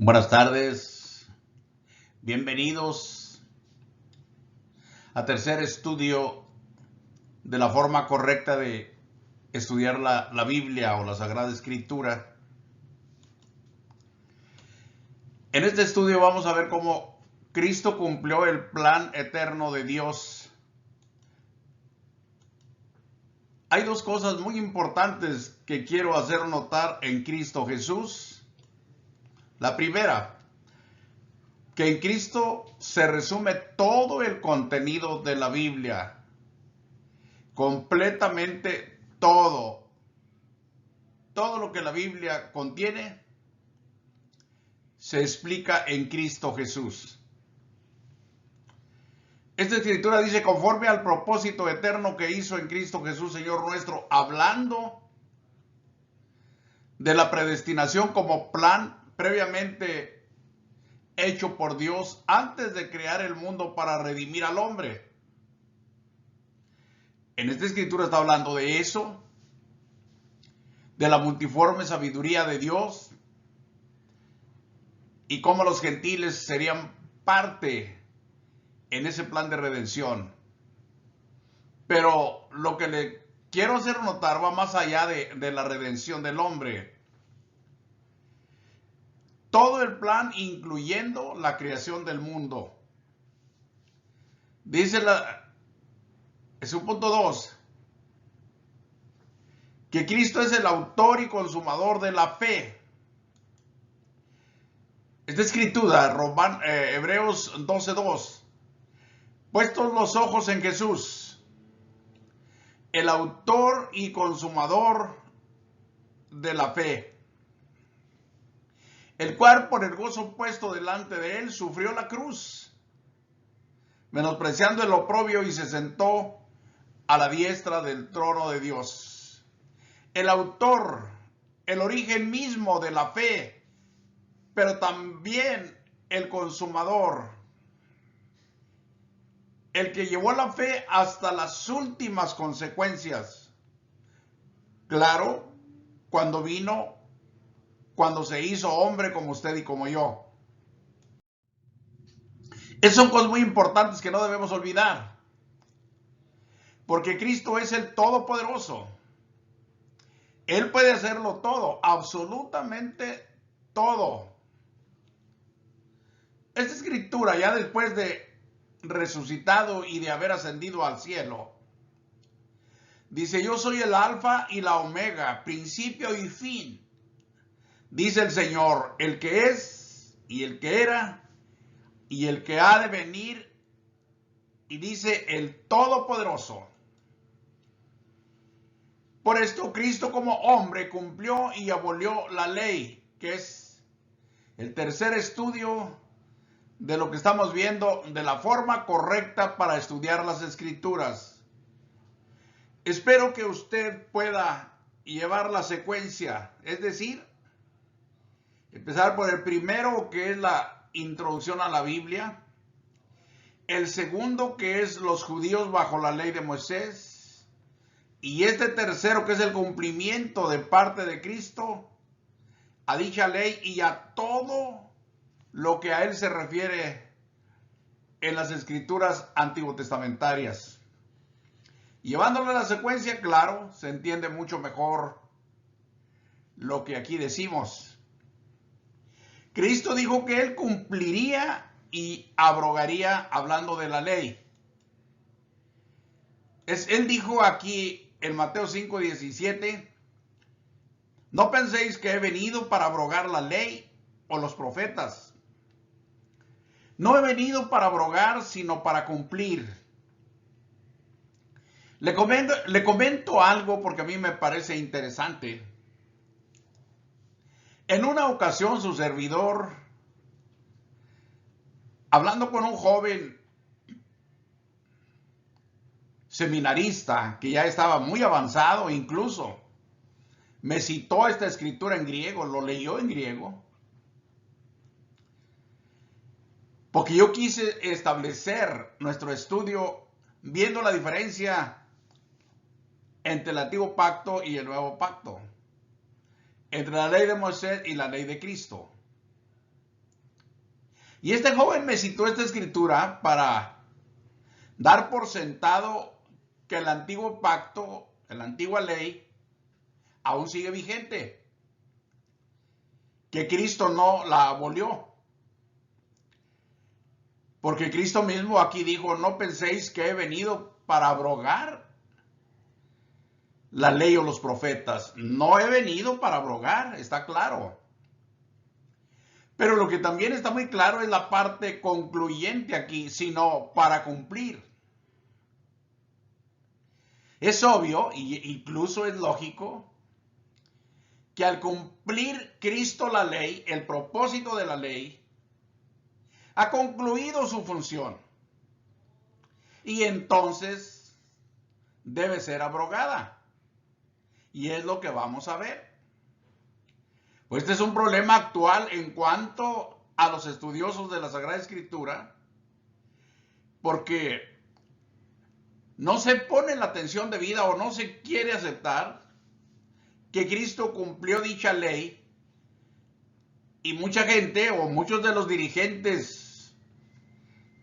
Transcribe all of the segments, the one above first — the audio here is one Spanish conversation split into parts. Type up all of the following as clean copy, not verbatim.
Buenas tardes, bienvenidos a tercer estudio de la forma correcta de estudiar la Biblia o la Sagrada Escritura. En este estudio vamos a ver cómo Cristo cumplió el plan eterno de Dios. Hay dos cosas muy importantes que quiero hacer notar en Cristo Jesús. La primera, que en Cristo se resume todo el contenido de la Biblia, completamente todo lo que la Biblia contiene se explica en Cristo Jesús. Esta escritura dice: conforme al propósito eterno que hizo en Cristo Jesús, Señor nuestro, hablando de la predestinación como plan previamente hecho por Dios antes de crear el mundo para redimir al hombre. En esta escritura está hablando de eso, de la multiforme sabiduría de Dios y cómo los gentiles serían parte en ese plan de redención. Pero lo que le quiero hacer notar va más allá de la redención del hombre. Todo el plan, incluyendo la creación del mundo. Dice en su punto 2, que Cristo es el autor y consumador de la fe. Esta escritura, Hebreos 12:2. Puestos los ojos en Jesús, el autor y consumador de la fe, el cual por el gozo puesto delante de él sufrió la cruz, menospreciando el oprobio, y se sentó a la diestra del trono de Dios. El autor, el origen mismo de la fe, pero también el consumador, el que llevó la fe hasta las últimas consecuencias. Claro, cuando se hizo hombre como usted y como yo. Esas son cosas muy importantes que no debemos olvidar. Porque Cristo es el Todopoderoso. Él puede hacerlo todo, absolutamente todo. Esta escritura, ya después de resucitado y de haber ascendido al cielo, dice: yo soy el alfa y la omega, principio y fin. Dice el Señor, el que es y el que era y el que ha de venir, y dice el Todopoderoso. Por esto Cristo como hombre cumplió y abolió la ley, que es el tercer estudio de lo que estamos viendo, de la forma correcta para estudiar las Escrituras. Espero que usted pueda llevar la secuencia, es decir, empezar por el primero, que es la introducción a la Biblia, el segundo, que es los judíos bajo la ley de Moisés, y este tercero, que es el cumplimiento de parte de Cristo a dicha ley y a todo lo que a él se refiere en las escrituras antiguotestamentarias. Llevándole la secuencia, claro, se entiende mucho mejor lo que aquí decimos. Cristo dijo que él cumpliría y abrogaría, hablando de la ley. Él dijo aquí en Mateo 5:17: no penséis que he venido para abrogar la ley o los profetas. No he venido para abrogar, sino para cumplir. Le comento algo porque a mí me parece interesante. En una ocasión, su servidor, hablando con un joven seminarista que ya estaba muy avanzado, incluso me citó esta escritura en griego, lo leyó en griego, porque yo quise establecer nuestro estudio viendo la diferencia entre el antiguo pacto y el nuevo pacto, entre la ley de Moisés y la ley de Cristo. Y este joven me citó esta escritura para dar por sentado que el antiguo pacto, la antigua ley, aún sigue vigente, que Cristo no la abolió. Porque Cristo mismo aquí dijo, no penséis que he venido para abrogar la ley o los profetas. No he venido para abrogar, está claro. Pero lo que también está muy claro es la parte concluyente aquí, sino para cumplir. Es obvio, e incluso es lógico, que al cumplir Cristo la ley, el propósito de la ley, ha concluido su función. Y entonces debe ser abrogada. Y es lo que vamos a ver. Pues este es un problema actual en cuanto a los estudiosos de la Sagrada Escritura, porque no se pone la atención debida o no se quiere aceptar que Cristo cumplió dicha ley, y mucha gente o muchos de los dirigentes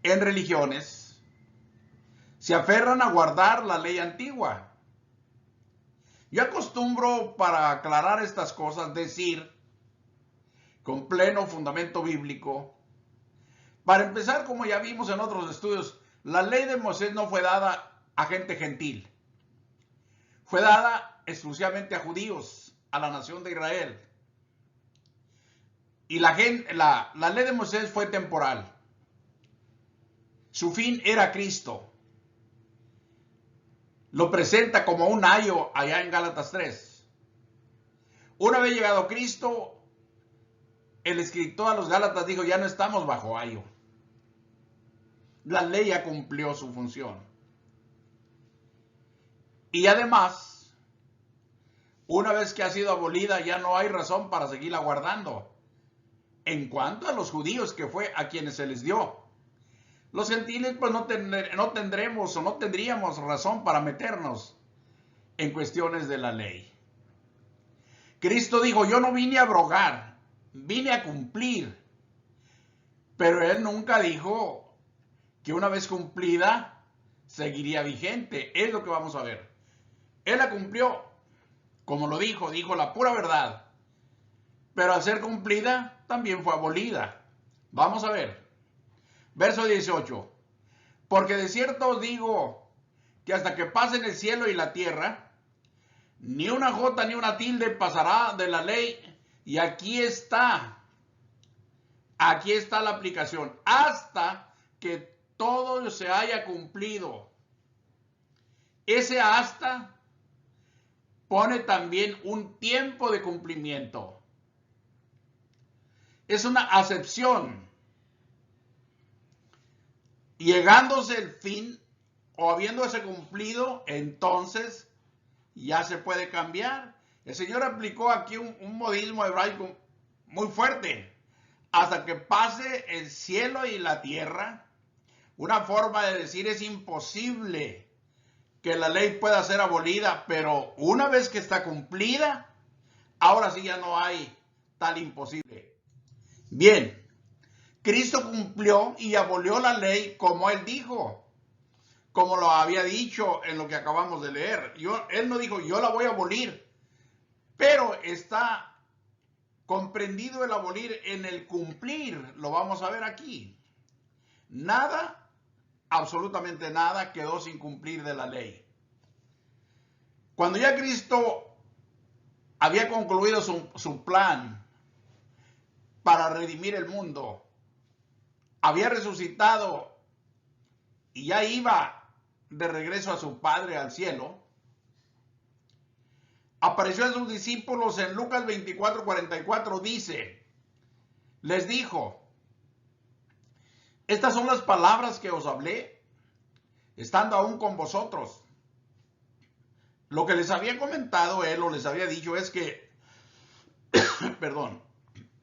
en religiones se aferran a guardar la ley antigua. Yo acostumbro, para aclarar estas cosas, decir con pleno fundamento bíblico, para empezar, como ya vimos en otros estudios, la ley de Moisés no fue dada a gente gentil, fue dada exclusivamente a judíos, a la nación de Israel. Y la ley de Moisés fue temporal. Su fin era Cristo. Lo presenta como un ayo allá en Gálatas 3. Una vez llegado Cristo, el escritor a los Gálatas dijo, ya no estamos bajo ayo. La ley ya cumplió su función. Y además, una vez que ha sido abolida, ya no hay razón para seguirla guardando. En cuanto a los judíos, que fue a quienes se les dio. Los gentiles pues no tendremos o no tendríamos razón para meternos en cuestiones de la ley. Cristo dijo, yo no vine a abrogar, vine a cumplir. Pero él nunca dijo que una vez cumplida seguiría vigente. Es lo que vamos a ver. Él la cumplió, como lo dijo la pura verdad. Pero al ser cumplida, también fue abolida. Vamos a ver. Verso 18. Porque de cierto os digo que hasta que pasen el cielo y la tierra, ni una jota ni una tilde pasará de la ley. Y aquí está la aplicación. Hasta que todo se haya cumplido. Ese hasta pone también un tiempo de cumplimiento. Es una acepción. Llegándose el fin o habiéndose cumplido, entonces ya se puede cambiar. El Señor aplicó aquí un modismo hebraico muy fuerte. Hasta que pase el cielo y la tierra. Una forma de decir, es imposible que la ley pueda ser abolida, pero una vez que está cumplida, ahora sí ya no hay tal imposible. Bien. Cristo cumplió y abolió la ley como él dijo, como lo había dicho en lo que acabamos de leer. Él no dijo, yo la voy a abolir, pero está comprendido el abolir en el cumplir. Lo vamos a ver aquí. Nada, absolutamente nada, quedó sin cumplir de la ley. Cuando ya Cristo había concluido su plan para redimir el mundo, había resucitado y ya iba de regreso a su Padre al cielo, apareció a sus discípulos en Lucas 24:44, dice, les dijo, estas son las palabras que os hablé, estando aún con vosotros. Lo que les había comentado él o les había dicho es que, perdón,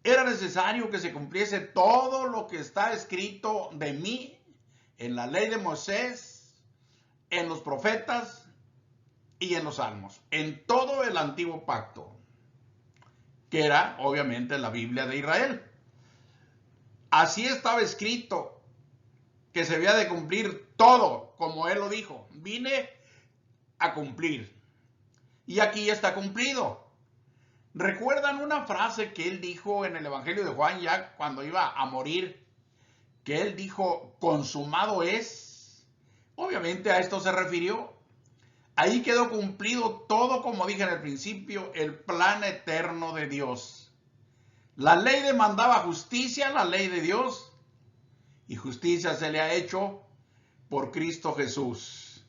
era necesario que se cumpliese todo lo que está escrito de mí en la ley de Moisés, en los profetas y en los salmos, en todo el antiguo pacto, que era obviamente la Biblia de Israel. así estaba escrito que se había de cumplir todo, como él lo dijo. Vine a cumplir. Y aquí está cumplido. ¿Recuerdan una frase que él dijo en el Evangelio de Juan ya cuando iba a morir? Que él dijo, consumado es. Obviamente a esto se refirió. Ahí quedó cumplido todo, como dije en el principio, el plan eterno de Dios. La ley demandaba justicia, la ley de Dios, y justicia se le ha hecho por Cristo Jesús.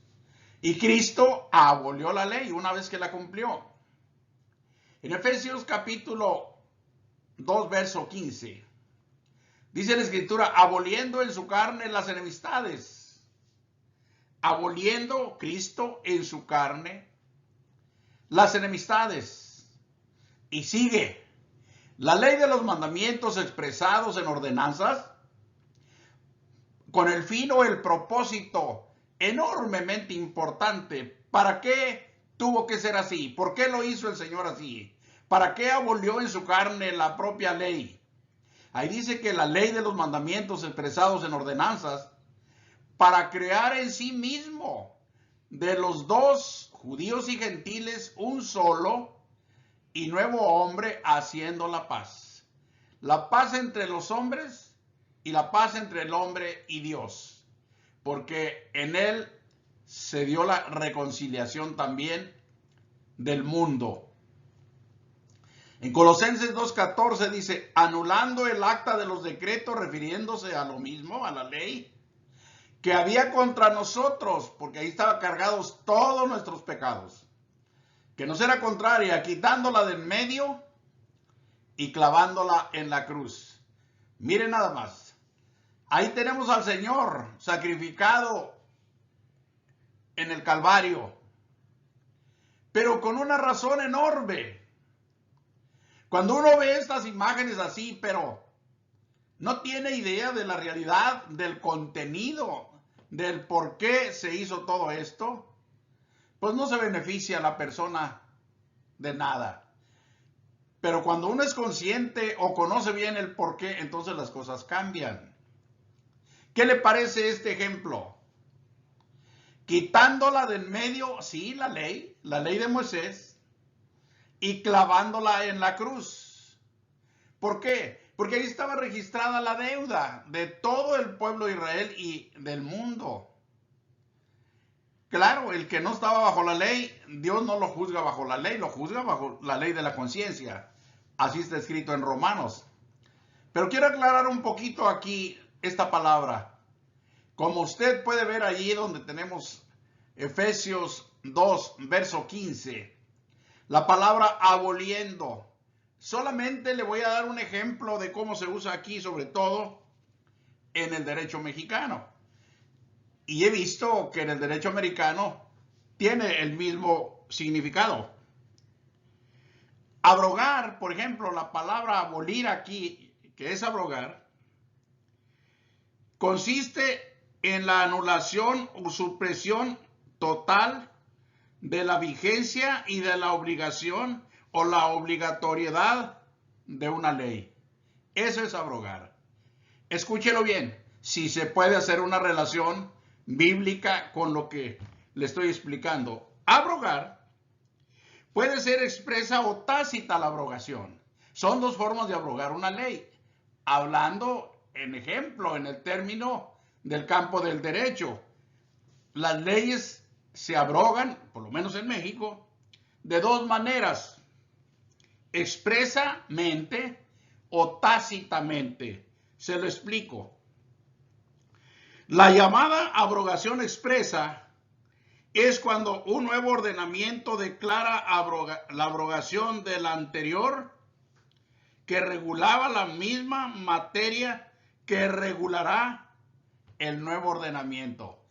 Y Cristo abolió la ley una vez que la cumplió. En Efesios capítulo 2, verso 15, dice la Escritura, aboliendo en su carne las enemistades. Aboliendo Cristo en su carne las enemistades. Y sigue, la ley de los mandamientos expresados en ordenanzas, con el fin o el propósito enormemente importante. ¿Para qué tuvo que ser así? ¿Por qué lo hizo el Señor así? ¿Para qué abolió en su carne la propia ley? Ahí dice que la ley de los mandamientos expresados en ordenanzas, para crear en sí mismo de los dos, judíos y gentiles, un solo y nuevo hombre, haciendo la paz. La paz entre los hombres y la paz entre el hombre y Dios. Porque en él se dio la reconciliación también del mundo. En Colosenses 2:14 dice, anulando el acta de los decretos, refiriéndose a lo mismo, a la ley, que había contra nosotros, porque ahí estaban cargados todos nuestros pecados, que nos era contraria, quitándola de en medio y clavándola en la cruz. Miren nada más, ahí tenemos al Señor sacrificado en el Calvario, pero con una razón enorme. Cuando uno ve estas imágenes así, pero no tiene idea de la realidad, del contenido, del por qué se hizo todo esto, pues no se beneficia a la persona de nada. Pero cuando uno es consciente o conoce bien el por qué, entonces las cosas cambian. ¿Qué le parece este ejemplo? Quitándola de en medio, sí, la ley de Moisés, y clavándola en la cruz. ¿Por qué? Porque ahí estaba registrada la deuda de todo el pueblo de Israel y del mundo. Claro, el que no estaba bajo la ley, Dios no lo juzga bajo la ley, lo juzga bajo la ley de la conciencia. Así está escrito en Romanos. Pero quiero aclarar un poquito aquí esta palabra. Como usted puede ver allí donde tenemos Efesios 2, verso 15, la palabra aboliendo. Solamente le voy a dar un ejemplo de cómo se usa aquí, sobre todo en el derecho mexicano. Y he visto que en el derecho americano tiene el mismo significado. Abrogar, por ejemplo, la palabra abolir aquí, que es abrogar, consiste en la anulación o supresión total de la vigencia y de la obligación o la obligatoriedad de una ley. Eso es abrogar. Escúchelo bien, si se puede hacer una relación bíblica con lo que le estoy explicando. Abrogar puede ser expresa o tácita la abrogación. Son dos formas de abrogar una ley. Hablando en ejemplo, en el término del campo del derecho, las leyes se abrogan, por lo menos en México, de dos maneras: expresamente o tácitamente. Se lo explico. La llamada abrogación expresa es cuando un nuevo ordenamiento declara la abrogación del anterior, que regulaba la misma materia que regulará el nuevo ordenamiento.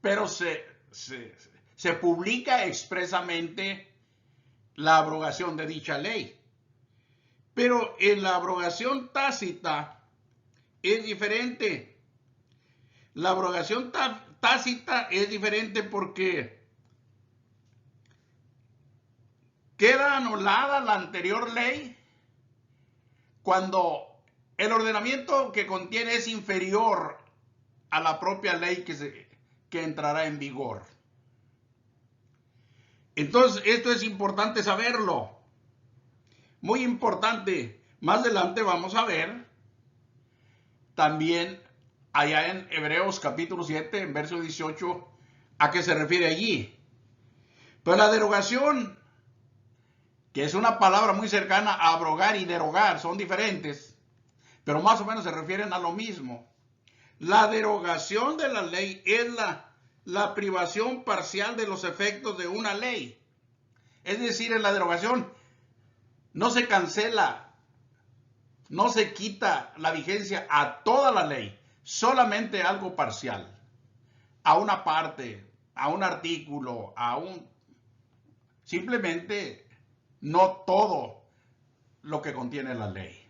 Pero se publica expresamente la abrogación de dicha ley. Pero en la abrogación tácita es diferente. La abrogación tácita es diferente porque queda anulada la anterior ley cuando El ordenamiento que contiene es inferior a la propia ley que entrará en vigor. Entonces, esto es importante saberlo. Muy importante. Más adelante vamos a ver también allá en Hebreos capítulo 7, en verso 18, a qué se refiere allí. Pero la derogación, que es una palabra muy cercana a abrogar y derogar, son diferentes, pero más o menos se refieren a lo mismo. La derogación de la ley es la privación parcial de los efectos de una ley. Es decir, en la derogación no se cancela, no se quita la vigencia a toda la ley, solamente algo parcial, a una parte, a un artículo, simplemente no todo lo que contiene la ley.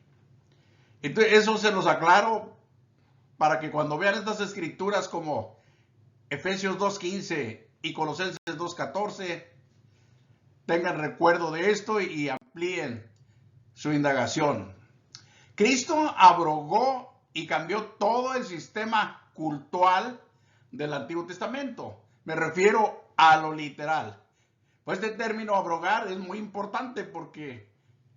Entonces, eso se los aclaro para que cuando vean estas escrituras como Efesios 2:15 y Colosenses 2:14, tengan recuerdo de esto y amplíen su indagación. Cristo abrogó y cambió todo el sistema cultural del Antiguo Testamento. Me refiero a lo literal. Pues este término abrogar es muy importante porque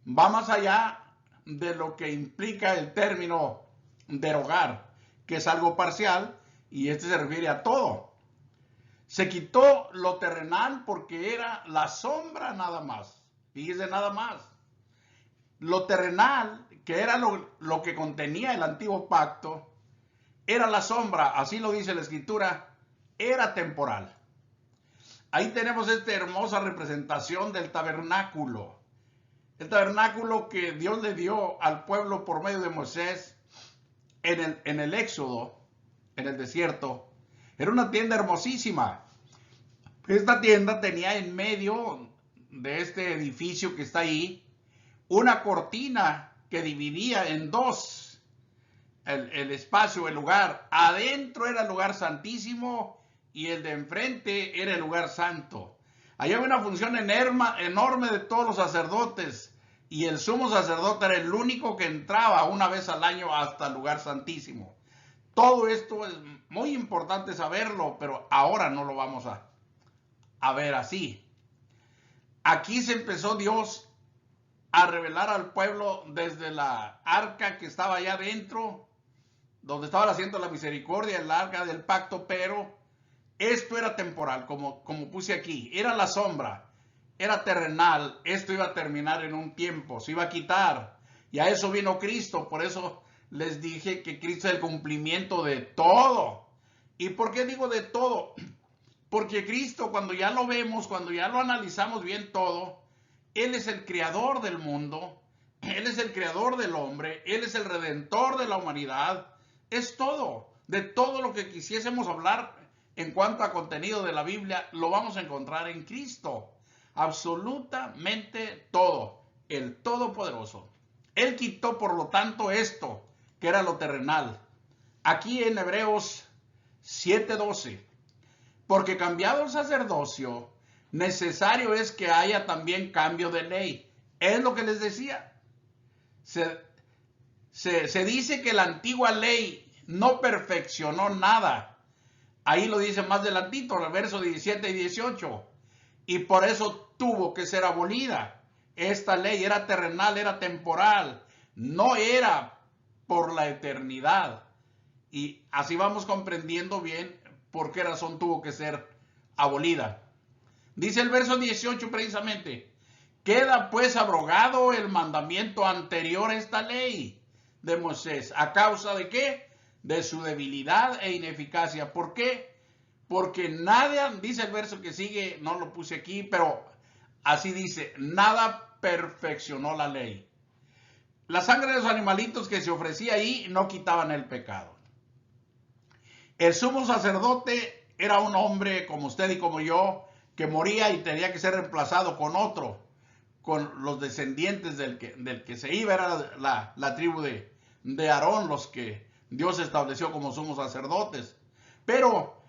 va más allá de lo que implica el término derogar, que es algo parcial, y este se refiere a todo. Se quitó lo terrenal porque era la sombra nada más. Fíjese nada más. Lo terrenal, que era lo que contenía el antiguo pacto, era la sombra, así lo dice la escritura, era temporal. Ahí tenemos esta hermosa representación del tabernáculo. El tabernáculo que Dios le dio al pueblo por medio de Moisés en el Éxodo, en el desierto. Era una tienda hermosísima. Esta tienda tenía en medio de este edificio que está ahí una cortina que dividía en dos el espacio, el lugar. Adentro era el lugar santísimo y el de enfrente era el lugar santo. Allí había una función enorme de todos los sacerdotes y el sumo sacerdote era el único que entraba una vez al año hasta el lugar santísimo. Todo esto es muy importante saberlo, pero ahora no lo vamos a ver así. Aquí se empezó Dios a revelar al pueblo desde la arca que estaba allá adentro, donde estaba el asiento de la misericordia, el arca del pacto, pero esto era temporal, como puse aquí, era la sombra, era terrenal, esto iba a terminar en un tiempo, se iba a quitar, y a eso vino Cristo. Por eso les dije que Cristo es el cumplimiento de todo. ¿Y por qué digo de todo? Porque Cristo, cuando ya lo vemos, cuando ya lo analizamos bien todo, Él es el creador del mundo, Él es el creador del hombre, Él es el redentor de la humanidad, es todo. De todo lo que quisiésemos hablar en cuanto a contenido de la Biblia, lo vamos a encontrar en Cristo. Absolutamente todo, el Todopoderoso. Él quitó, por lo tanto, esto, que era lo terrenal. Aquí en Hebreos 7:12, porque cambiado el sacerdocio, necesario es que haya también cambio de ley. Es lo que les decía. Se dice que la antigua ley no perfeccionó nada. Ahí lo dice más adelantito, en el verso 17 y 18. Y por eso tuvo que ser abolida. Esta ley era terrenal, era temporal. No era por la eternidad. Y así vamos comprendiendo bien por qué razón tuvo que ser abolida. Dice el verso 18 precisamente, queda pues abrogado el mandamiento anterior a esta ley de Moisés. ¿A causa de qué? De su debilidad e ineficacia. ¿Por qué? Porque nada, dice el verso que sigue, no lo puse aquí, pero así dice, nada perfeccionó la ley. La sangre de los animalitos que se ofrecía ahí no quitaban el pecado. El sumo sacerdote era un hombre como usted y como yo, que moría y tenía que ser reemplazado con otro, con los descendientes del que se iba. Era la tribu de Aarón, los que Dios estableció como sumos sacerdotes. Pero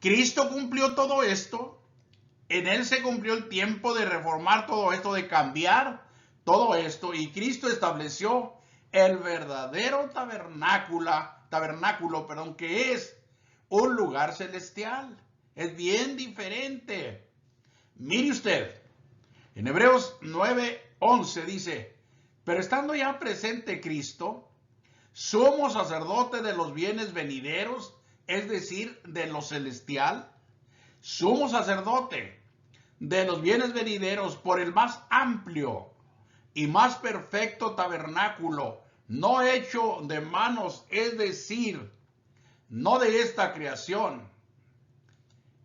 Cristo cumplió todo esto. En Él se cumplió el tiempo de reformar todo esto, de cambiar todo esto. Y Cristo estableció el verdadero tabernáculo, que es un lugar celestial. Es bien diferente. Mire usted, en Hebreos 9:11 dice, pero estando ya presente Cristo, somos sacerdotes de los bienes venideros, es decir, de lo celestial. Somos sacerdote de los bienes venideros por el más amplio y más perfecto tabernáculo, no hecho de manos, es decir, no de esta creación.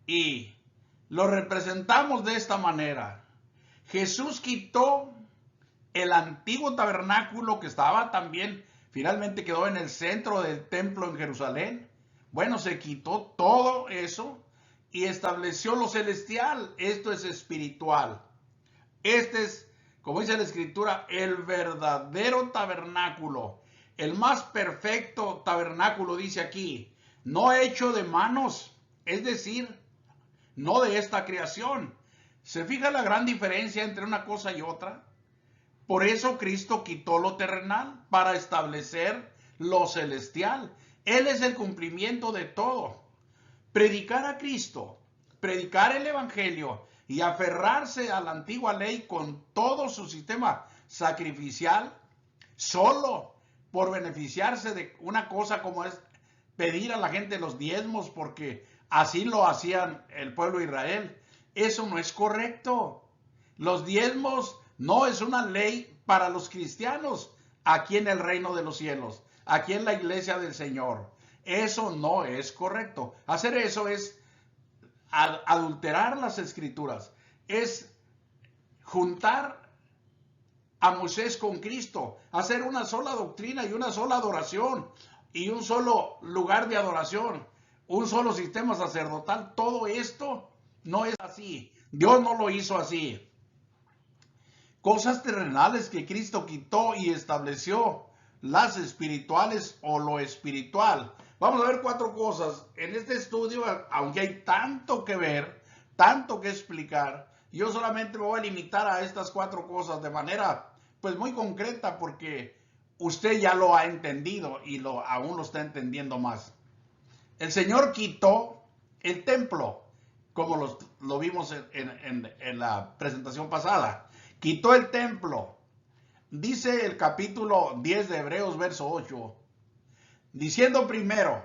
Y lo representamos de esta manera. Jesús quitó el antiguo tabernáculo que estaba también, finalmente quedó en el centro del templo en Jerusalén. Bueno, se quitó todo eso y estableció lo celestial. Esto es espiritual. Este es, como dice la Escritura, el verdadero tabernáculo. El más perfecto tabernáculo, dice aquí, no hecho de manos, es decir, no de esta creación. ¿Se fija la gran diferencia entre una cosa y otra? Por eso Cristo quitó lo terrenal para establecer lo celestial. Él es el cumplimiento de todo. Predicar a Cristo, predicar el Evangelio y aferrarse a la antigua ley con todo su sistema sacrificial, solo por beneficiarse de una cosa como es pedir a la gente los diezmos, porque así lo hacían el pueblo de Israel. Eso no es correcto. Los diezmos no es una ley para los cristianos aquí en el reino de los cielos, aquí en la iglesia del Señor. Eso no es correcto. Hacer eso es adulterar las escrituras, es juntar a Moisés con Cristo, hacer una sola doctrina y una sola adoración y un solo lugar de adoración, un solo sistema sacerdotal. Todo esto no es así. Dios no lo hizo así. Cosas terrenales que Cristo quitó y estableció, las espirituales o lo espiritual. Vamos a ver 4 cosas. En este estudio, aunque hay tanto que ver, tanto que explicar, yo solamente me voy a limitar a estas 4 cosas de manera pues muy concreta, porque usted ya lo ha entendido y aún lo está entendiendo más. El Señor quitó el templo, como lo vimos en la presentación pasada. Quitó el templo. Dice el capítulo 10 de Hebreos, verso 8, diciendo primero,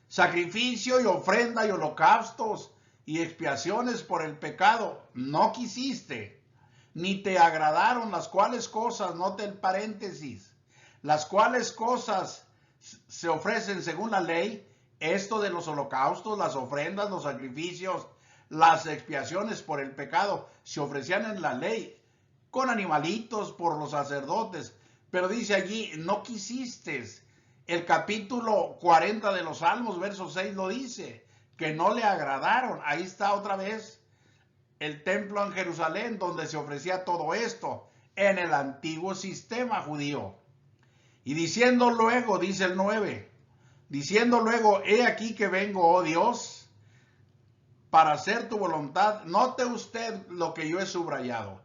sacrificio y ofrenda y holocaustos y expiaciones por el pecado no quisiste, ni te agradaron, las cuales cosas, note el paréntesis, las cuales cosas se ofrecen según la ley, esto de los holocaustos, las ofrendas, los sacrificios, las expiaciones por el pecado, se ofrecían en la ley con animalitos por los sacerdotes. Pero dice allí, no quisiste. El capítulo 40 de los Salmos, verso 6 lo dice, que no le agradaron. Ahí está otra vez el templo en Jerusalén, donde se ofrecía todo esto, en el antiguo sistema judío. Y diciendo luego, dice el 9, diciendo luego, he aquí que vengo, oh Dios, para hacer tu voluntad. Note usted lo que yo he subrayado.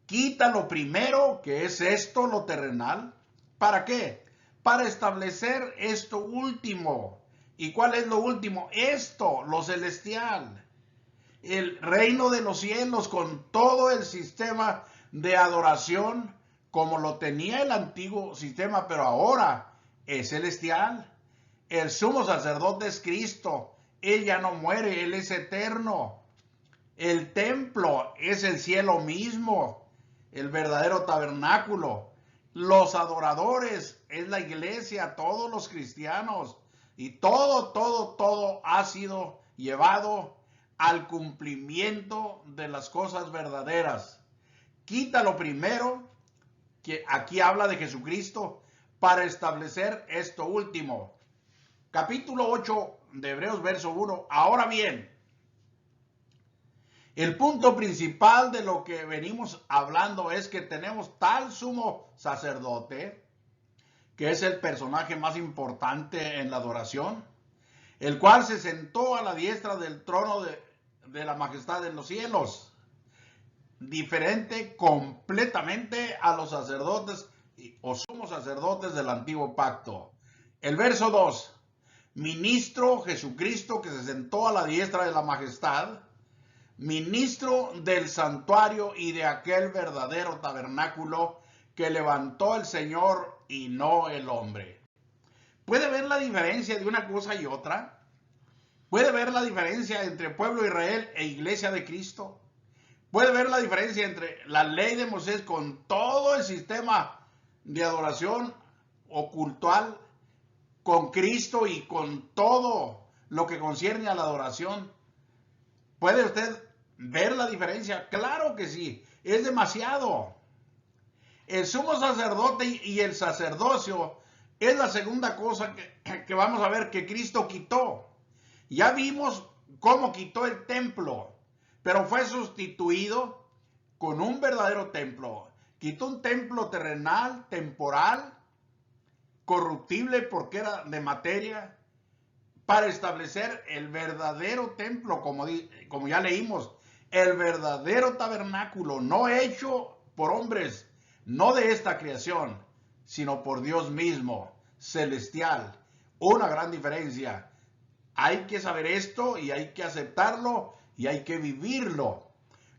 Quita lo primero, que es esto, lo terrenal. ¿Para qué? Para establecer esto último. ¿Y cuál es lo último? Esto, lo celestial. El reino de los cielos con todo el sistema de adoración como lo tenía el antiguo sistema, pero ahora es celestial. El sumo sacerdote es Cristo. Él ya no muere, Él es eterno. El templo es el cielo mismo, el verdadero tabernáculo. Los adoradores es la iglesia, todos los cristianos. Y todo ha sido llevado al cumplimiento de las cosas verdaderas. Quita lo primero, que aquí habla de Jesucristo, para establecer esto último. Capítulo 8 de Hebreos, verso 1. Ahora bien, el punto principal de lo que venimos hablando es que tenemos tal sumo sacerdote, que es el personaje más importante en la adoración, el cual se sentó a la diestra del trono de la majestad en los cielos, diferente completamente a los sacerdotes o sumos sumos sacerdotes del antiguo pacto. El verso 2. Ministro Jesucristo que se sentó a la diestra de la majestad, ministro del santuario y de aquel verdadero tabernáculo que levantó el Señor y no el hombre. ¿Puede ver la diferencia de una cosa y otra? ¿Puede ver la diferencia entre pueblo de Israel e iglesia de Cristo? ¿Puede ver la diferencia entre la ley de Moisés con todo el sistema de adoración o cultual, con Cristo y con todo lo que concierne a la adoración? ¿Puede usted ver la diferencia? Claro que sí, es demasiado. El sumo sacerdote y el sacerdocio es la segunda cosa que vamos a ver que Cristo quitó. Ya vimos cómo quitó el templo, pero fue sustituido con un verdadero templo. Quitó un templo terrenal, temporal, corruptible porque era de materia, para establecer el verdadero templo, como ya leímos, el verdadero tabernáculo, no hecho por hombres, no de esta creación, sino por Dios mismo, celestial. Una gran diferencia. Hay que saber esto y hay que aceptarlo y hay que vivirlo.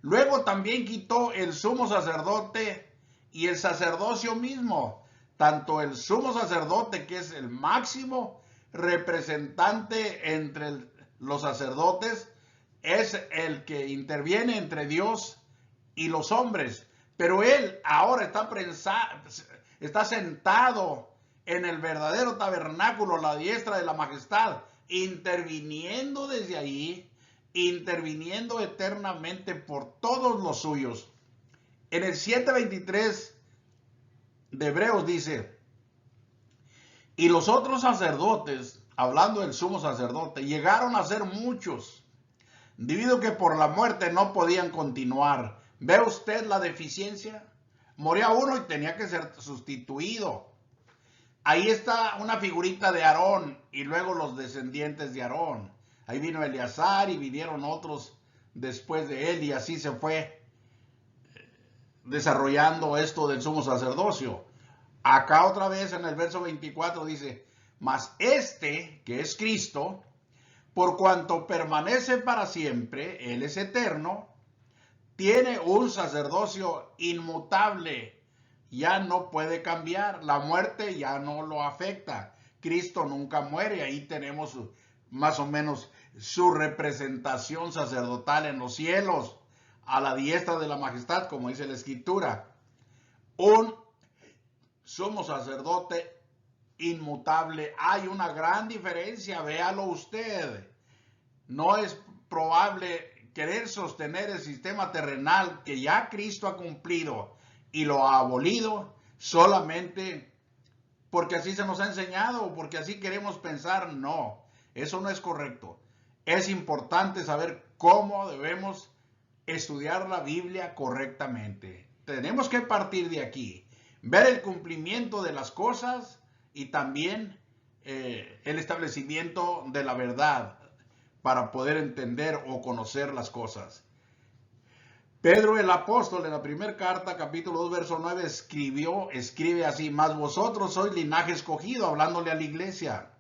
Luego también quitó el sumo sacerdote y el sacerdocio mismo. Tanto el sumo sacerdote, que es el máximo representante entre los sacerdotes, es el que interviene entre Dios y los hombres. Pero él ahora está sentado en el verdadero tabernáculo, a la diestra de la majestad, interviniendo desde ahí, interviniendo eternamente por todos los suyos. En el 7:23 de Hebreos dice: y los otros sacerdotes, hablando del sumo sacerdote, llegaron a ser muchos, debido a que por la muerte no podían continuar. ¿Ve usted la deficiencia? Moría uno y tenía que ser sustituido. Ahí está una figurita de Aarón y luego los descendientes de Aarón. Ahí vino Eleazar y vinieron otros después de él y así se fue desarrollando esto del sumo sacerdocio. Acá otra vez en el verso 24 dice: mas este, que es Cristo, por cuanto permanece para siempre, Él es eterno, tiene un sacerdocio inmutable. Ya no puede cambiar, la muerte ya no lo afecta. Cristo nunca muere, ahí tenemos más o menos su representación sacerdotal en los cielos, a la diestra de la majestad, como dice la Escritura. Un sumo sacerdote inmutable. Hay una gran diferencia, véalo usted. No es probable querer sostener el sistema terrenal que ya Cristo ha cumplido y lo ha abolido solamente porque así se nos ha enseñado o porque así queremos pensar. No, eso no es correcto. Es importante saber cómo debemos estudiar la Biblia correctamente. Tenemos que partir de aquí, ver el cumplimiento de las cosas y también el establecimiento de la verdad para poder entender o conocer las cosas. Pedro el apóstol en la primera carta, capítulo 2, verso 9, escribe así: mas vosotros sois linaje escogido, hablándole a la iglesia.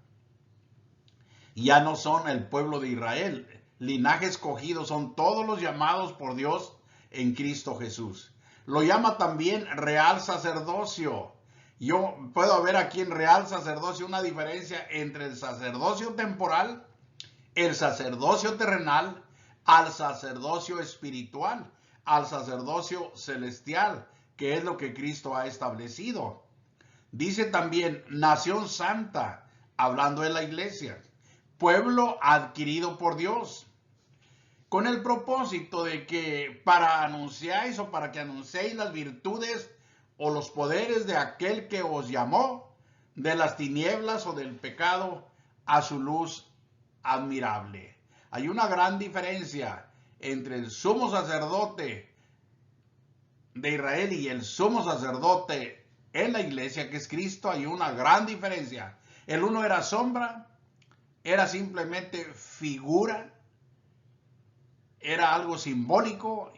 Ya no son el pueblo de Israel. Linaje escogido son todos los llamados por Dios en Cristo Jesús. Lo llama también real sacerdocio. Yo puedo ver aquí en real sacerdocio una diferencia entre el sacerdocio temporal, el sacerdocio terrenal, al sacerdocio espiritual, al sacerdocio celestial, que es lo que Cristo ha establecido. Dice también nación santa, hablando de la iglesia, pueblo adquirido por Dios, con el propósito de que para que anunciéis las virtudes o los poderes de aquel que os llamó de las tinieblas o del pecado a su luz admirable. Hay una gran diferencia entre el sumo sacerdote de Israel y el sumo sacerdote en la iglesia, que es Cristo. Hay una gran diferencia. El uno era sombra, era simplemente figura, era algo simbólico,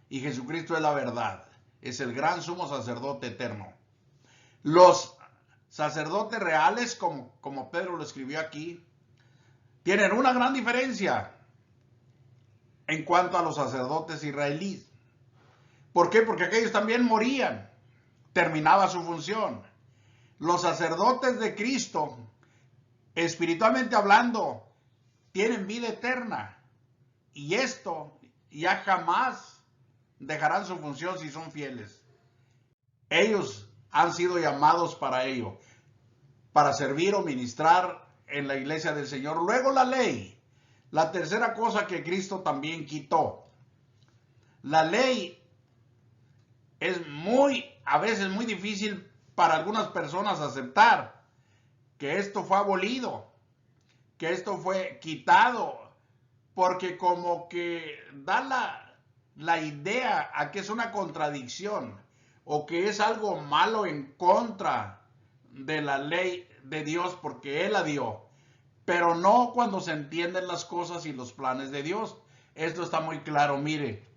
y Jesucristo es la verdad. Es el gran sumo sacerdote eterno. Los sacerdotes reales, como Pedro lo escribió aquí, tienen una gran diferencia en cuanto a los sacerdotes israelíes. ¿Por qué? Porque aquellos también morían, terminaba su función. Los sacerdotes de Cristo, espiritualmente hablando, tienen vida eterna. Y esto ya jamás dejarán su función si son fieles. Ellos han sido llamados para ello, para servir o ministrar en la iglesia del Señor. Luego la ley, la tercera cosa que Cristo también quitó. La ley es a veces muy difícil para algunas personas aceptar que esto fue abolido, que esto fue quitado, porque como que da la idea a que es una contradicción o que es algo malo en contra de la ley de Dios porque Él la dio, pero no cuando se entienden las cosas y los planes de Dios. Esto está muy claro, mire,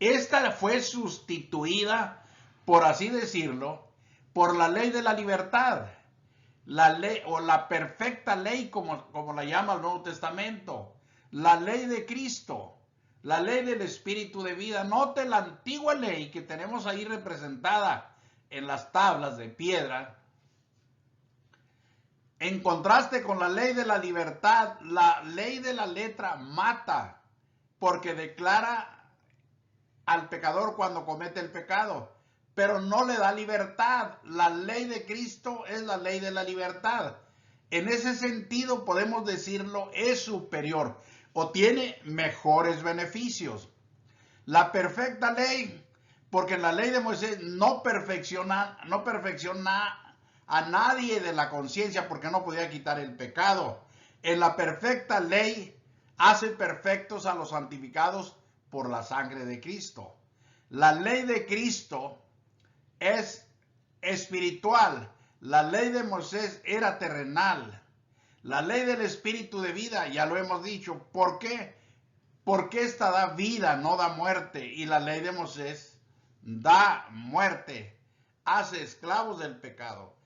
esta fue sustituida, por así decirlo, por la ley de la libertad, la ley o la perfecta ley como la llama el Nuevo Testamento, la ley de Cristo, la ley del Espíritu de vida. Note la antigua ley que tenemos ahí representada en las tablas de piedra, en contraste con la ley de la libertad. La ley de la letra mata, porque declara al pecador cuando comete el pecado, pero no le da libertad. La ley de Cristo es la ley de la libertad. En ese sentido podemos decirlo, es superior o tiene mejores beneficios. La perfecta ley, porque la ley de Moisés no perfecciona a nadie de la conciencia, porque no podía quitar el pecado. En la perfecta ley hace perfectos a los santificados por la sangre de Cristo. La ley de Cristo es espiritual. La ley de Moisés era terrenal. La ley del Espíritu de vida, ya lo hemos dicho. ¿Por qué? Porque esta da vida, no da muerte. Y la ley de Moisés da muerte, hace esclavos del pecado.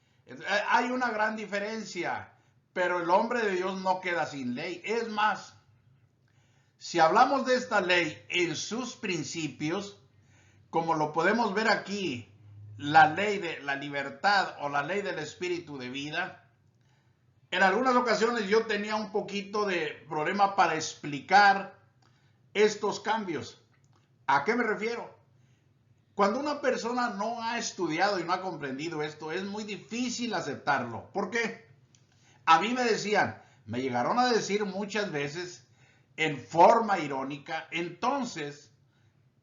Hay una gran diferencia, pero el hombre de Dios no queda sin ley. Es más, si hablamos de esta ley en sus principios, como lo podemos ver aquí, la ley de la libertad o la ley del Espíritu de vida, en algunas ocasiones yo tenía un poquito de problema para explicar estos cambios. ¿A qué me refiero? Cuando una persona no ha estudiado y no ha comprendido esto, es muy difícil aceptarlo. ¿Por qué? A mí me decían, me llegaron a decir muchas veces en forma irónica, entonces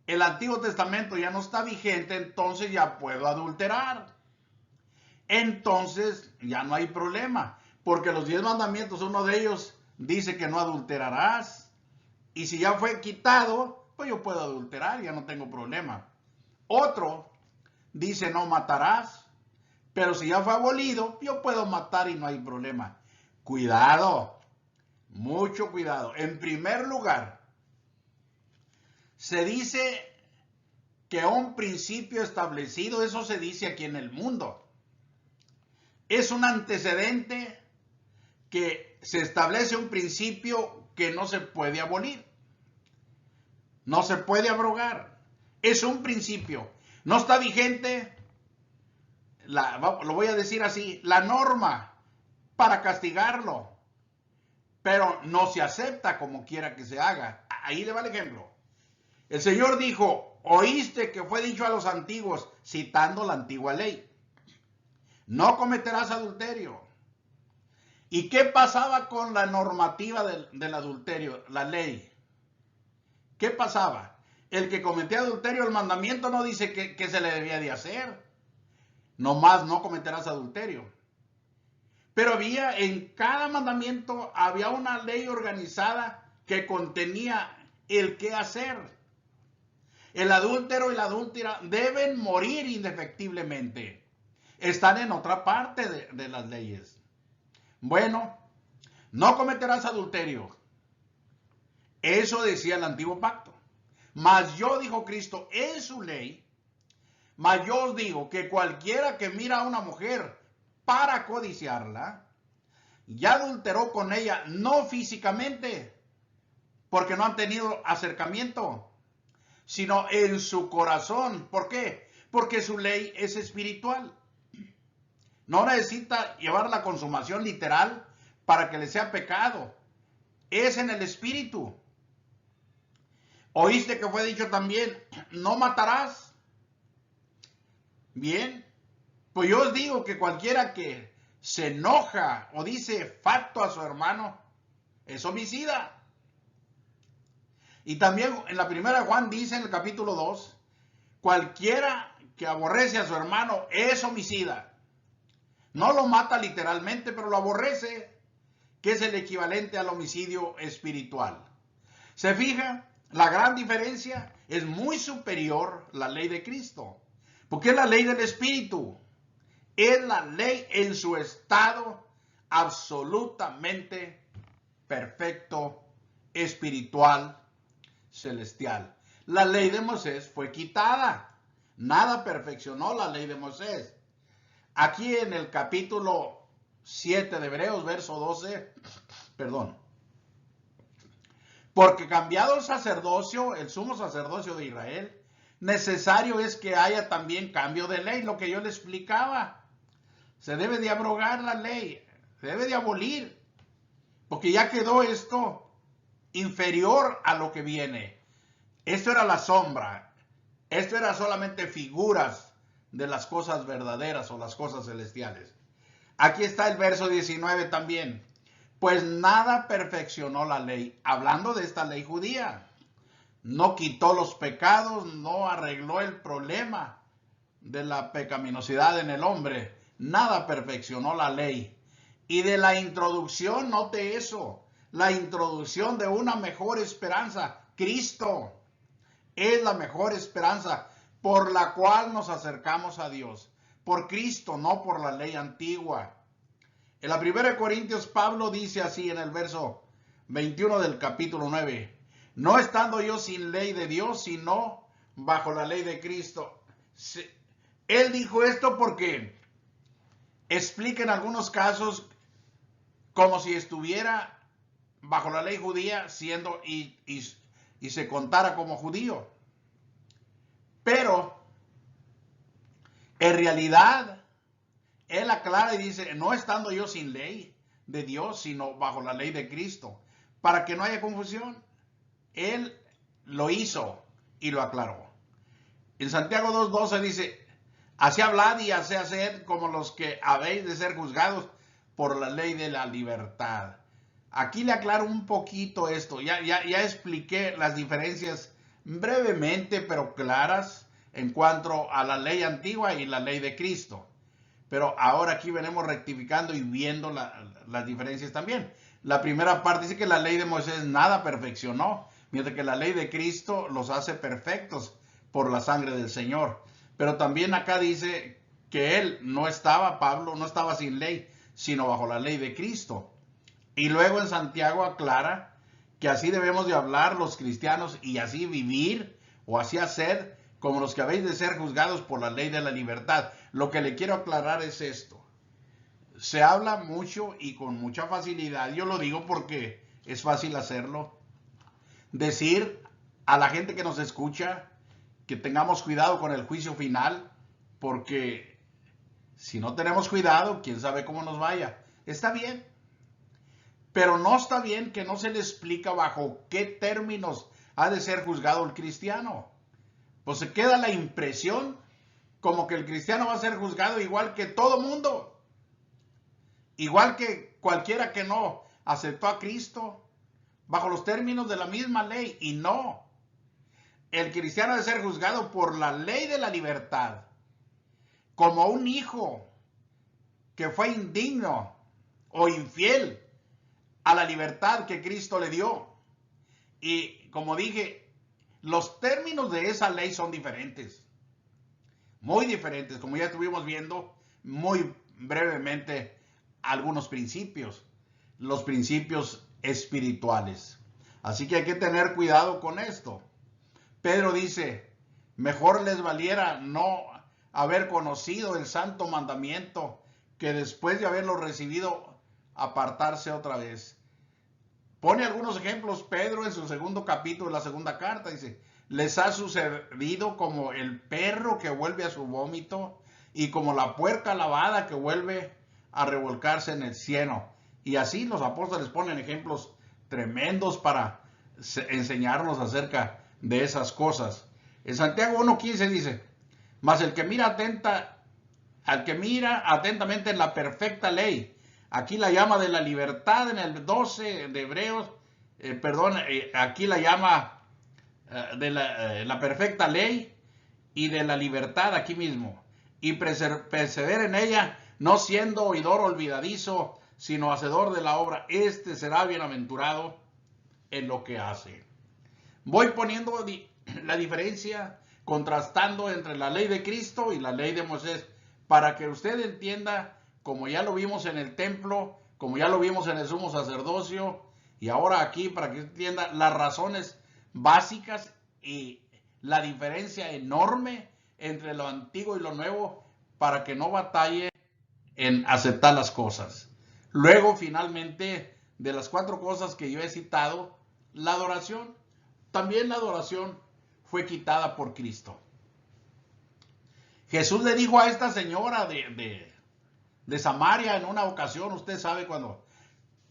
el Antiguo Testamento ya no está vigente, entonces ya puedo adulterar. Entonces ya no hay problema, porque los 10 mandamientos, uno de ellos dice que no adulterarás. Y si ya fue quitado, pues yo puedo adulterar, ya no tengo problema. Otro dice no matarás, pero si ya fue abolido, yo puedo matar y no hay problema. Cuidado, mucho cuidado. En primer lugar, se dice que un principio establecido, eso se dice aquí en el mundo, es un antecedente que se establece un principio que no se puede abolir, no se puede abrogar. Es un principio. No está vigente, lo voy a decir así, la norma para castigarlo, pero no se acepta como quiera que se haga. Ahí le va el ejemplo. El Señor dijo, oíste que fue dicho a los antiguos, citando la antigua ley, no cometerás adulterio. ¿Y qué pasaba con la normativa del adulterio, la ley? ¿Qué pasaba? El que cometía adulterio, el mandamiento no dice que se le debía de hacer. Nomás no cometerás adulterio. Pero en cada mandamiento había una ley organizada que contenía el qué hacer. El adúltero y la adúltera deben morir indefectiblemente. Están en otra parte de las leyes. Bueno, no cometerás adulterio. Eso decía el antiguo pacto. Mas yo, dijo Cristo, en su ley, mas yo os digo que cualquiera que mira a una mujer para codiciarla, ya adulteró con ella, no físicamente, porque no han tenido acercamiento, sino en su corazón. ¿Por qué? Porque su ley es espiritual. No necesita llevar la consumación literal para que le sea pecado. Es en el espíritu. Oíste que fue dicho también, no matarás. Bien, pues yo os digo que cualquiera que se enoja o dice facto a su hermano es homicida. Y también en la primera de Juan dice en el capítulo 2, cualquiera que aborrece a su hermano es homicida. No lo mata literalmente, pero lo aborrece, que es el equivalente al homicidio espiritual. ¿Se fija? La gran diferencia es muy superior a la ley de Cristo, porque es la ley del Espíritu. Es la ley en su estado absolutamente perfecto, espiritual, celestial. La ley de Moisés fue quitada. Nada perfeccionó la ley de Moisés. Aquí en el capítulo 7 de Hebreos, verso 12, perdón. Porque cambiado el sacerdocio, el sumo sacerdocio de Israel, necesario es que haya también cambio de ley, lo que yo le explicaba. Se debe de abrogar la ley, se debe de abolir, porque ya quedó esto inferior a lo que viene. Esto era la sombra, esto era solamente figuras de las cosas verdaderas o las cosas celestiales. Aquí está el verso 19 también. Pues nada perfeccionó la ley, hablando de esta ley judía. No quitó los pecados, no arregló el problema de la pecaminosidad en el hombre. Nada perfeccionó la ley. Y de la introducción, note eso, la introducción de una mejor esperanza. Cristo es la mejor esperanza por la cual nos acercamos a Dios. Por Cristo, no por la ley antigua. En la 1 Corintios, Pablo dice así en el verso 21 del capítulo 9, no estando yo sin ley de Dios, sino bajo la ley de Cristo. Él dijo esto porque explica en algunos casos como si estuviera bajo la ley judía siendo y se contara como judío. Pero en realidad él aclara y dice, no estando yo sin ley de Dios, sino bajo la ley de Cristo, para que no haya confusión. Él lo hizo y lo aclaró. En Santiago 2:12 dice, así hablad y así haced como los que habéis de ser juzgados por la ley de la libertad. Aquí le aclaro un poquito esto. Ya expliqué las diferencias brevemente, pero claras, en cuanto a la ley antigua y la ley de Cristo. Pero ahora aquí venimos rectificando y viendo las diferencias también. La primera parte dice que la ley de Moisés nada perfeccionó, mientras que la ley de Cristo los hace perfectos por la sangre del Señor. Pero también acá dice que él no estaba, Pablo no estaba sin ley, sino bajo la ley de Cristo. Y luego en Santiago aclara que así debemos de hablar los cristianos y así vivir o así hacer como los que habéis de ser juzgados por la ley de la libertad. Lo que le quiero aclarar es esto. Se habla mucho y con mucha facilidad, yo lo digo porque es fácil hacerlo, decir a la gente que nos escucha que tengamos cuidado con el juicio final, porque si no tenemos cuidado, quién sabe cómo nos vaya. Está bien, pero no está bien que no se le explica bajo qué términos ha de ser juzgado el cristiano. Pues se queda la impresión como que el cristiano va a ser juzgado igual que todo mundo. Igual que cualquiera que no aceptó a Cristo bajo los términos de la misma ley. Y no. El cristiano debe ser juzgado por la ley de la libertad. Como un hijo que fue indigno o infiel a la libertad que Cristo le dio. Y como dije, los términos de esa ley son diferentes. Muy diferentes, como ya estuvimos viendo muy brevemente algunos principios, los principios espirituales. Así que hay que tener cuidado con esto. Pedro dice, mejor les valiera no haber conocido el santo mandamiento que después de haberlo recibido, apartarse otra vez. Pone algunos ejemplos Pedro en su segundo capítulo de la segunda carta. Dice, les ha sucedido como el perro que vuelve a su vómito y como la puerca lavada que vuelve a revolcarse en el cieno. Y así los apóstoles ponen ejemplos tremendos para enseñarnos acerca de esas cosas. En Santiago 1:15 dice, mas el que mira al que mira atentamente en la perfecta ley. Aquí la llama de la libertad en el 12 de Hebreos, aquí la llama de la perfecta ley y de la libertad aquí mismo. Y persevera en ella, no siendo oidor olvidadizo, sino hacedor de la obra. Este será bienaventurado en lo que hace. Voy poniendo la diferencia, contrastando entre la ley de Cristo y la ley de Moisés, para que usted entienda, como ya lo vimos en el templo, como ya lo vimos en el sumo sacerdocio, y ahora aquí para que entienda las razones básicas y la diferencia enorme entre lo antiguo y lo nuevo, para que no batalle en aceptar las cosas. Luego, finalmente, de las 4 cosas que yo he citado, la adoración. También la adoración fue quitada por Cristo. Jesús le dijo a esta señora de Samaria en una ocasión, usted sabe,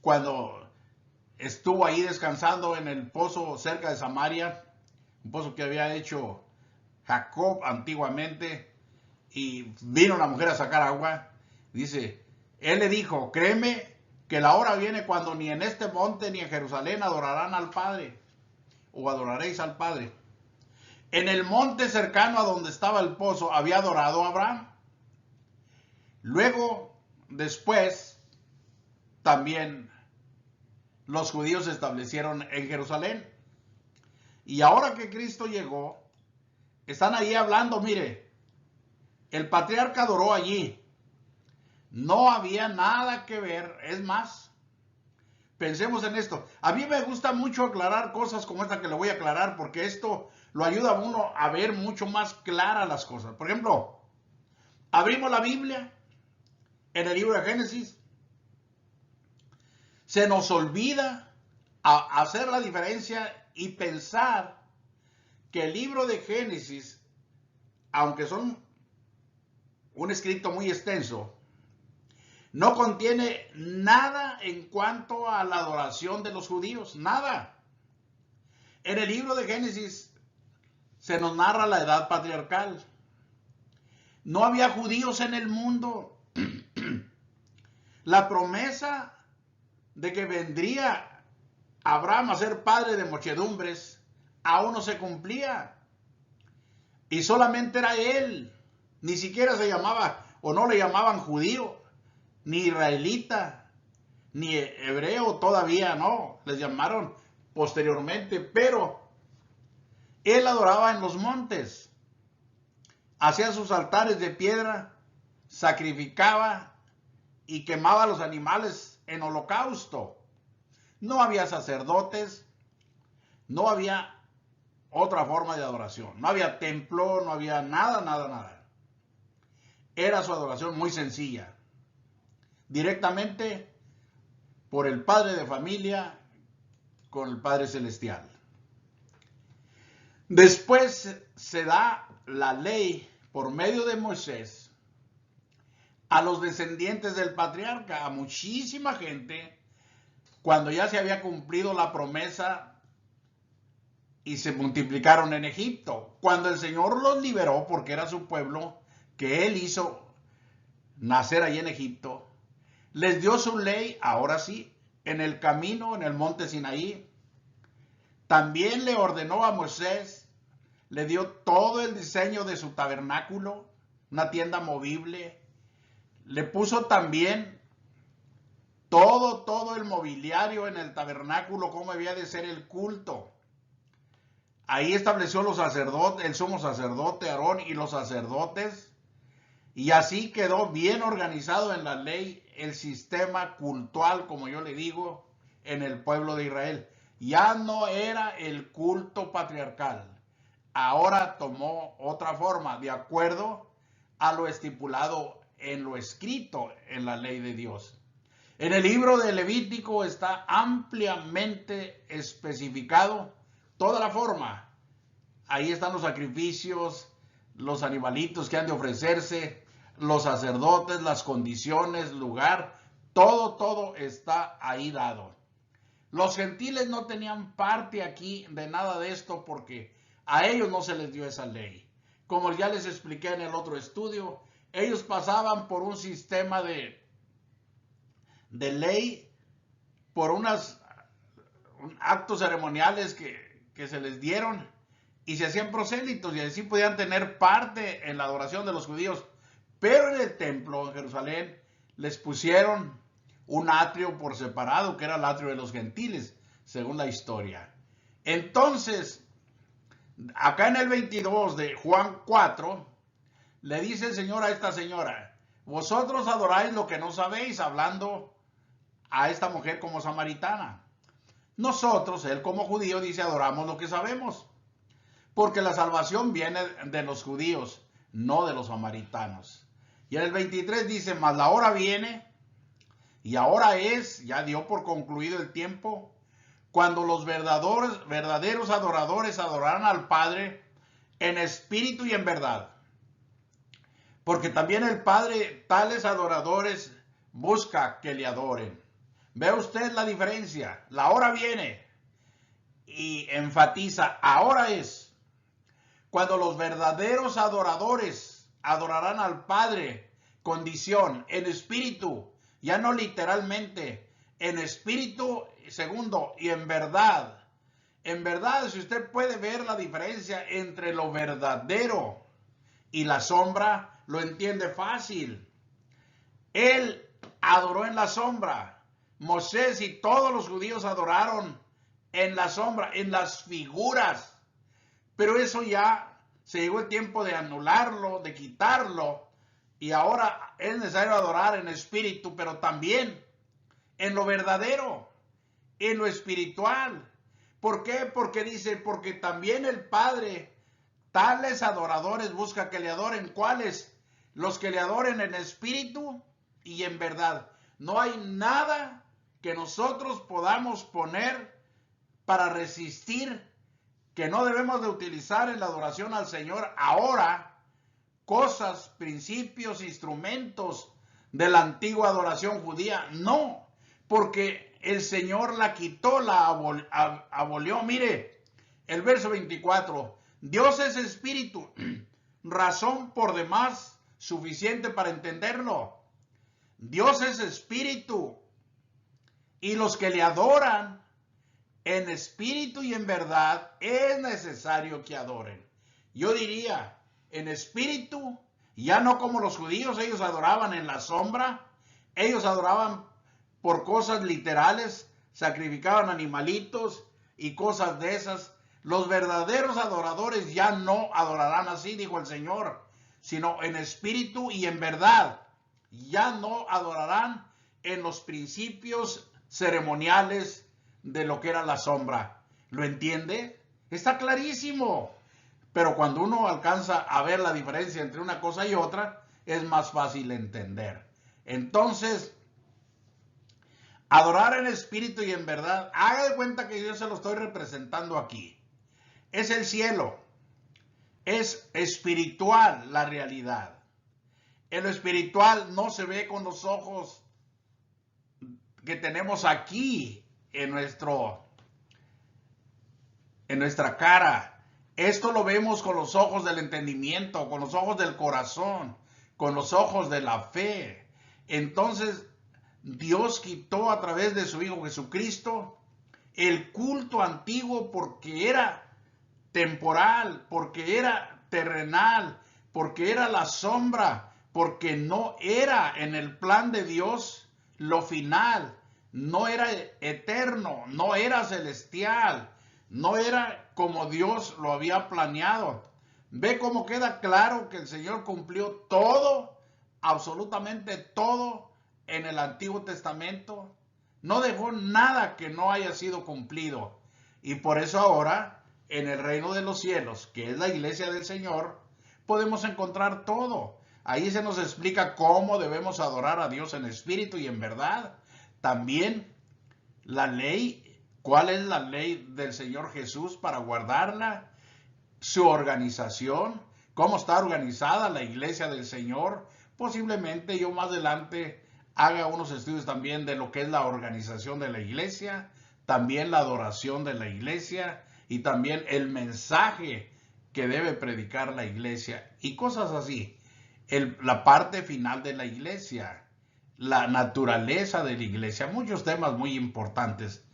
cuando estuvo ahí descansando en el pozo cerca de Samaria, un pozo que había hecho Jacob antiguamente, y vino la mujer a sacar agua. Dice, él le dijo, créeme que la hora viene cuando ni en este monte ni en Jerusalén adorarán al Padre, o adoraréis al Padre. En el monte cercano a donde estaba el pozo había adorado a Abraham. Luego, después, también los judíos se establecieron en Jerusalén. Y ahora que Cristo llegó, están ahí hablando, mire, el patriarca adoró allí. No había nada que ver, es más, pensemos en esto. A mí me gusta mucho aclarar cosas como esta que le voy a aclarar, porque esto lo ayuda a uno a ver mucho más claras las cosas. Por ejemplo, abrimos la Biblia en el libro de Génesis. Se nos olvida hacer la diferencia y pensar que el libro de Génesis, aunque son un escrito muy extenso, no contiene nada en cuanto a la adoración de los judíos, nada. En el libro de Génesis se nos narra la edad patriarcal. No había judíos en el mundo. La promesa de que vendría Abraham a ser padre de muchedumbres aún no se cumplía. Y solamente era él. Ni siquiera se llamaba, o no le llamaban judío, ni israelita, ni hebreo todavía, no. Les llamaron posteriormente, pero él adoraba en los montes. Hacía sus altares de piedra, sacrificaba y quemaba los animales en holocausto. No había sacerdotes, no había otra forma de adoración. No había templo, no había nada. Era su adoración muy sencilla. Directamente por el padre de familia con el Padre Celestial. Después se da la ley por medio de Moisés a los descendientes del patriarca, a muchísima gente, cuando ya se había cumplido la promesa y se multiplicaron en Egipto. Cuando el Señor los liberó, porque era su pueblo, que Él hizo nacer allí en Egipto, les dio su ley, ahora sí, en el camino, en el monte Sinaí. También le ordenó a Moisés, le dio todo el diseño de su tabernáculo, una tienda movible. Le puso también todo el mobiliario en el tabernáculo, cómo había de ser el culto. Ahí estableció los sacerdotes, el sumo sacerdote Aarón y los sacerdotes. Y así quedó bien organizado en la ley el sistema cultual, como yo le digo, en el pueblo de Israel. Ya no era el culto patriarcal. Ahora tomó otra forma, de acuerdo a lo estipulado en lo escrito en la ley de Dios. En el libro de Levítico está ampliamente especificado toda la forma. Ahí están los sacrificios, los animalitos que han de ofrecerse, los sacerdotes, las condiciones, lugar, todo está ahí dado. Los gentiles no tenían parte aquí de nada de esto porque a ellos no se les dio esa ley. Como ya les expliqué en el otro estudio, ellos pasaban por un sistema de ley, por unos actos ceremoniales que se les dieron y se hacían prosélitos y así podían tener parte en la adoración de los judíos. Pero en el templo en Jerusalén les pusieron un atrio por separado, que era el atrio de los gentiles, según la historia. Entonces, acá en el 22 de Juan 4, le dice el Señor a esta señora, vosotros adoráis lo que no sabéis, hablando a esta mujer como samaritana. Nosotros, él como judío, dice, adoramos lo que sabemos, porque la salvación viene de los judíos, no de los samaritanos. Y en el 23 dice, mas la hora viene, y ahora es, ya dio por concluido el tiempo, cuando los verdaderos adoradores adorarán al Padre en espíritu y en verdad. Porque también el Padre tales adoradores busca que le adoren. ¿Ve usted la diferencia? La hora viene y enfatiza, ahora es cuando los verdaderos adoradores adorarán al Padre, condición, en espíritu, ya no literalmente, en espíritu, segundo, y en verdad. En verdad, si usted puede ver la diferencia entre lo verdadero y la sombra, lo entiende fácil. Él adoró en la sombra. Moisés y todos los judíos adoraron en la sombra, en las figuras. Pero eso ya se llegó el tiempo de anularlo, de quitarlo. Y ahora es necesario adorar en espíritu, pero también en lo verdadero, en lo espiritual. ¿Por qué? Porque dice, porque también el Padre tales adoradores busca que le adoren. ¿Cuáles? Los que le adoren en espíritu y en verdad. No hay nada que nosotros podamos poner para resistir que no debemos de utilizar en la adoración al Señor ahora, cosas, principios, instrumentos de la antigua adoración judía. No, porque el Señor la quitó, la abolió. Mire, el verso 24, Dios es espíritu, razón por demás suficiente para entenderlo. Dios es espíritu y los que le adoran en espíritu y en verdad es necesario que adoren. Yo diría, en espíritu, ya no como los judíos, ellos adoraban en la sombra, ellos adoraban por cosas literales, sacrificaban animalitos y cosas de esas. Los verdaderos adoradores ya no adorarán así, dijo el Señor, sino en espíritu y en verdad. Ya no adorarán en los principios ceremoniales de lo que era la sombra. ¿Lo entiende? Está clarísimo. Pero cuando uno alcanza a ver la diferencia entre una cosa y otra, es más fácil entender. Entonces, adorar en espíritu y en verdad, haga de cuenta que yo se lo estoy representando aquí. Es el cielo. Es espiritual la realidad. En lo espiritual no se ve con los ojos que tenemos aquí en nuestra cara. Esto lo vemos con los ojos del entendimiento, con los ojos del corazón, con los ojos de la fe. Entonces, Dios quitó a través de su Hijo Jesucristo el culto antiguo porque era temporal, porque era terrenal, porque era la sombra, porque no era en el plan de Dios lo final, no era eterno, no era celestial, no era como Dios lo había planeado. Ve cómo queda claro que el Señor cumplió todo, absolutamente todo en el Antiguo Testamento. No dejó nada que no haya sido cumplido. Y por eso ahora, en el reino de los cielos, que es la iglesia del Señor, podemos encontrar todo. Ahí se nos explica cómo debemos adorar a Dios en espíritu y en verdad. También la ley, cuál es la ley del Señor Jesús para guardarla, su organización, cómo está organizada la iglesia del Señor. Posiblemente yo más adelante haga unos estudios también de lo que es la organización de la iglesia, también la adoración de la iglesia y también el mensaje que debe predicar la iglesia y cosas así. La parte final de la iglesia, la naturaleza de la iglesia, muchos temas muy importantes,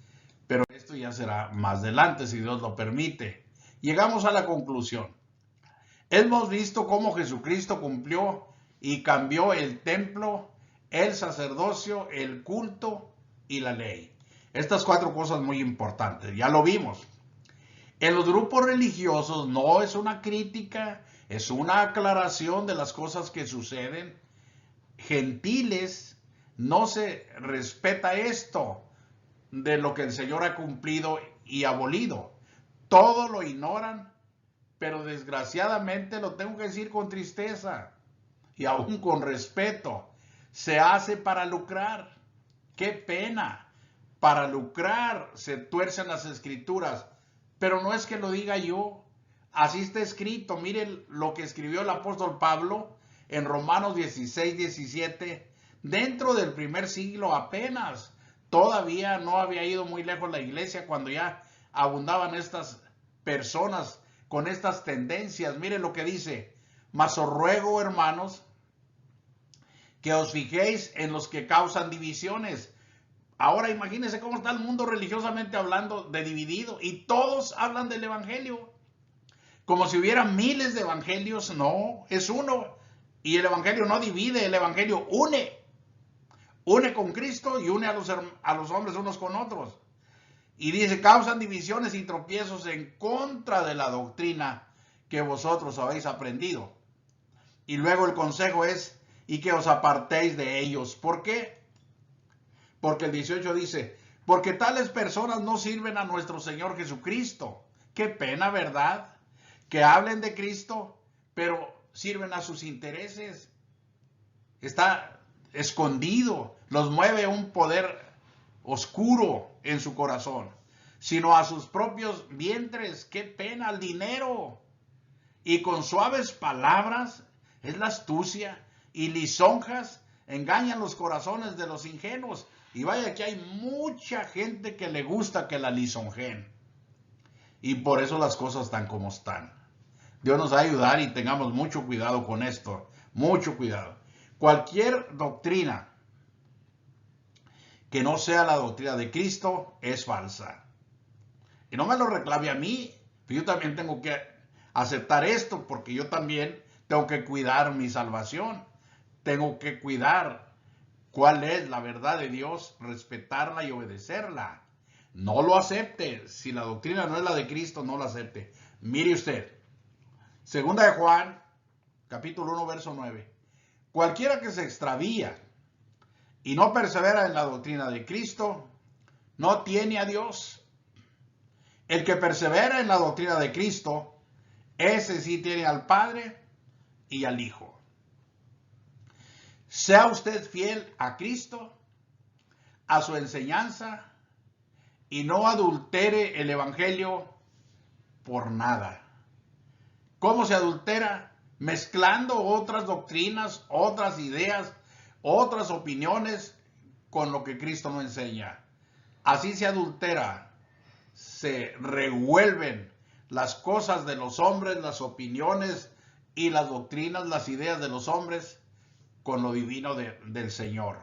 pero esto ya será más adelante si Dios lo permite. Llegamos a la conclusión. Hemos visto cómo Jesucristo cumplió y cambió el templo, el sacerdocio, el culto y la ley. Estas 4 cosas muy importantes, ya lo vimos. En los grupos religiosos no es una crítica, es una aclaración de las cosas que suceden. Gentiles, no se respeta esto de lo que el Señor ha cumplido y abolido. Todo lo ignoran, pero desgraciadamente lo tengo que decir con tristeza y aún con respeto. Se hace para lucrar. ¡Qué pena! Para lucrar se tuercen las escrituras. Pero no es que lo diga yo. Así está escrito. Miren lo que escribió el apóstol Pablo en Romanos 16, 17. Dentro del primer siglo apenas. Todavía no había ido muy lejos la iglesia cuando ya abundaban estas personas con estas tendencias. Miren lo que dice. Mas os ruego, hermanos, que os fijéis en los que causan divisiones. Ahora imagínense cómo está el mundo religiosamente hablando de dividido y todos hablan del evangelio. Como si hubiera miles de evangelios. No, es uno. Y el evangelio no divide, el evangelio une. Une con Cristo y une a los hombres unos con otros. Y dice, causan divisiones y tropiezos en contra de la doctrina que vosotros habéis aprendido. Y luego el consejo es, y que os apartéis de ellos. ¿Por qué? Porque el 18 dice, porque tales personas no sirven a nuestro Señor Jesucristo. Qué pena, ¿verdad? Que hablen de Cristo, pero sirven a sus intereses. Está escondido, los mueve un poder oscuro en su corazón, sino a sus propios vientres. Qué pena, al dinero. Y con suaves palabras es la astucia y lisonjas engañan los corazones de los ingenuos. Y vaya que hay mucha gente que le gusta que la lisonjen. Y por eso las cosas están como están. Dios nos va a ayudar y tengamos mucho cuidado con esto. Mucho cuidado. Cualquier doctrina que no sea la doctrina de Cristo es falsa. Y no me lo reclame a mí. Yo también tengo que aceptar esto porque yo también tengo que cuidar mi salvación. Tengo que cuidar cuál es la verdad de Dios, respetarla y obedecerla. No lo acepte. Si la doctrina no es la de Cristo, no la acepte. Mire usted. Segunda de Juan, capítulo 1, verso 9. Cualquiera que se extravía y no persevera en la doctrina de Cristo, no tiene a Dios. El que persevera en la doctrina de Cristo, ese sí tiene al Padre y al Hijo. Sea usted fiel a Cristo, a su enseñanza, y no adultere el Evangelio por nada. ¿Cómo se adultera? Mezclando otras doctrinas, otras ideas, otras opiniones con lo que Cristo nos enseña. Así se adultera, se revuelven las cosas de los hombres, las opiniones y las doctrinas, las ideas de los hombres con lo divino del Señor.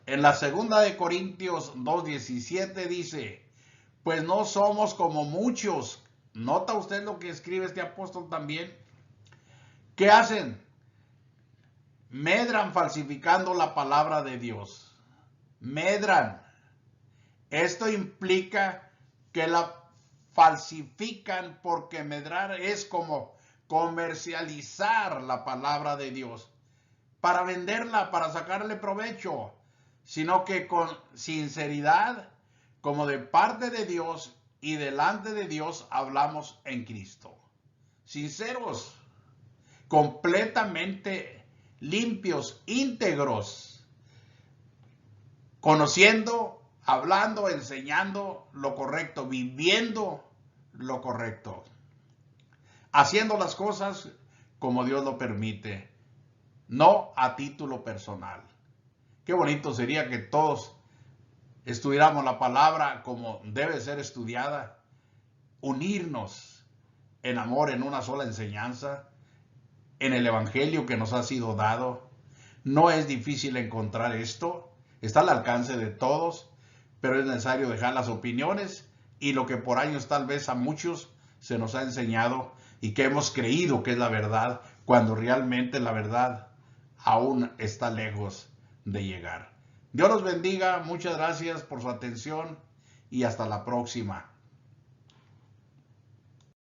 En la segunda de Corintios 2:17 dice, pues no somos como muchos. ¿Nota usted lo que escribe este apóstol también? ¿Qué hacen? Medran falsificando la palabra de Dios. Medran. Esto implica que la falsifican porque medrar es como comercializar la palabra de Dios para venderla, para sacarle provecho, sino que con sinceridad, como de parte de Dios y delante de Dios hablamos en Cristo. Sinceros, completamente limpios, íntegros, conociendo, hablando, enseñando lo correcto, viviendo lo correcto, haciendo las cosas como Dios lo permite, no a título personal. Qué bonito sería que todos estudiáramos la palabra como debe ser estudiada, unirnos en amor en una sola enseñanza, en el evangelio que nos ha sido dado. No es difícil encontrar esto, está al alcance de todos, pero es necesario dejar las opiniones y lo que por años tal vez a muchos se nos ha enseñado y que hemos creído que es la verdad, cuando realmente la verdad aún está lejos de llegar. Dios los bendiga, muchas gracias por su atención y hasta la próxima.